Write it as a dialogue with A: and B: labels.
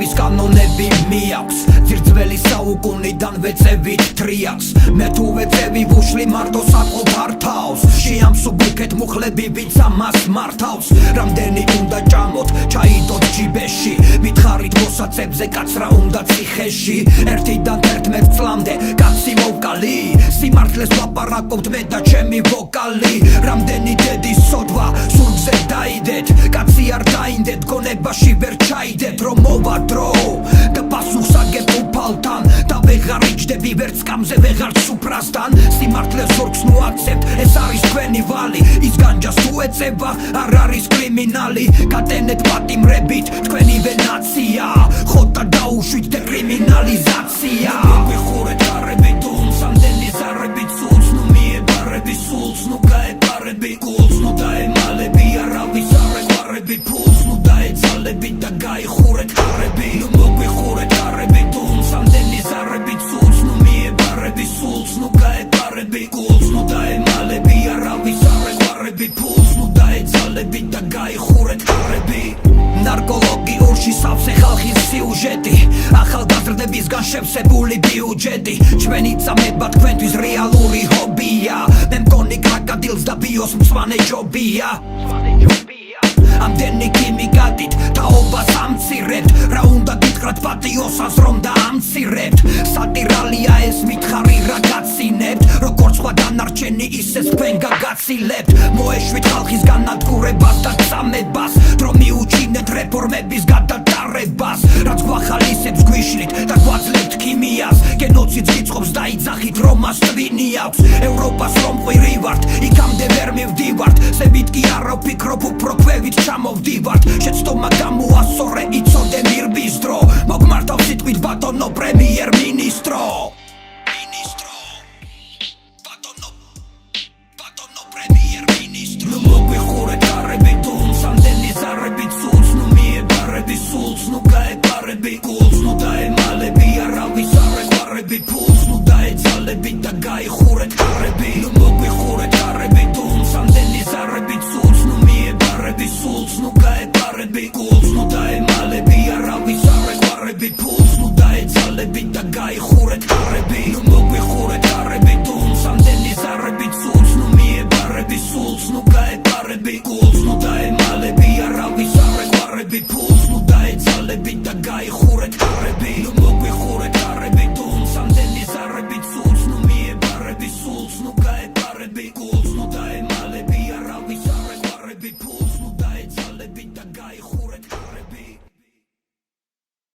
A: ჭამის კანონები მიაქვს ძირძველი საუკუნიდან ვეწევით ტრიაკს მე თუ ვეწევი ვუშლი მარტო საწყობ არ თავს შეამსუბუქეთ მუხლები ვინც ამას მართავს რამდენი უნდა ჭამოთ ჩაიდოთ ჯიბეში მითხარით მოსაცებზე კაცრა უნდა ციხეში ერთიდან 11 წლამდე კაცი მოვკალი სიმართლეს ვაპარაკობთ მე და ჩემი ვოკალი რამდენი დედის სოდვა სურგზე დაიდეთ კაცი არ დაინდეთ გონებაში ვერ ჩაიდეთ რომ მოვა დრო და პასუხს აგებ უფალთან და ვეღარ იჯდები ვერც კამზე ვეღარ სუფრასთან სიმართლეს ზურგს ნუ აქცევთ ეს არის თქვენი ვალი ის განჯას თუ ეწევა არ არის კრიმინალი გატენეთ პატიმრებით თქვენივე ნაცია ხოთა დაუშვით დეკრიმინალიზაცია ვიხურეთ არები დუმს ამდენი ზარები ცულს ნუ მიებარები სულს ნუ გაეპარები გულს ნუ დაემალები არავის არ ეყარები ფულს ნუ დაეძალები და გაიხურეთ არები ნუ მოგვიხურეთ არები დუმს ამდენი ზარები ცულს ნუ მიებარები სულს ნუ გაეპარები გულს ნუ დაემალები არავის არ ეყარები ფულს ნუ დაეძალები და გაიხურეთ არები ნარკოლოგიურში სავსე ხალხის სიუჟეტი ახალგაზრდებისგან შევსებული ბიუჯეტი ჩვენი წამება თქვენთვის რეალური ჰობია მე მგონი კრაკადილს და ბიოს მწვანე ჯობია ამდენი ქიმიკატით თაობას ამცირებთ რა უნდა გითხრათ პატიოსას რომ დაამცირებთ სატირალია ეს მითხარი რა გაცინებთ როგორც სხვა დანარჩენი ისეს თქვენ გაგაცილებთ მოეშვით ხალხის განადგურებას და წამებას დრო მიუჩინეთ რეფორმების გადატარებას რაც გვახალისებს გვიშლით და გვაძლევთ ქიმიას გენოციდს გიწყობს და იძახით რომ მას ტვინი აქვს ევროპას რომ ყვირი ვართ იქამდე ვერ მივდივართ ზევით კი არა ვფიქრობ უფრო ქვევით ჩამოვდივართ შეცდომა გამოასორე იცოდე მირბის დრო მოგმართავ სიტყვით ბატონო პრემიერ მინისტრო პრემიერ მინისტრო ნუ მოგვიხურეთ არები დუმს ამდენი ზარები ცულს ნუ მიებარები სულს ნუ გაეპარები გულს ნუ დაემალები არავის არ ეყარები ფულს ნუ დაეძალები და გაიხურეთ არები ნუ მოგვიხურეთ არები დუმს ამდენი ზარები ცულს ნუ მიებარები სულს ნუ გაეპარები გულს ნუ დაემალები არავის არ ეყარები ფულს ნუ დაეძალები და გაიხურეთ არები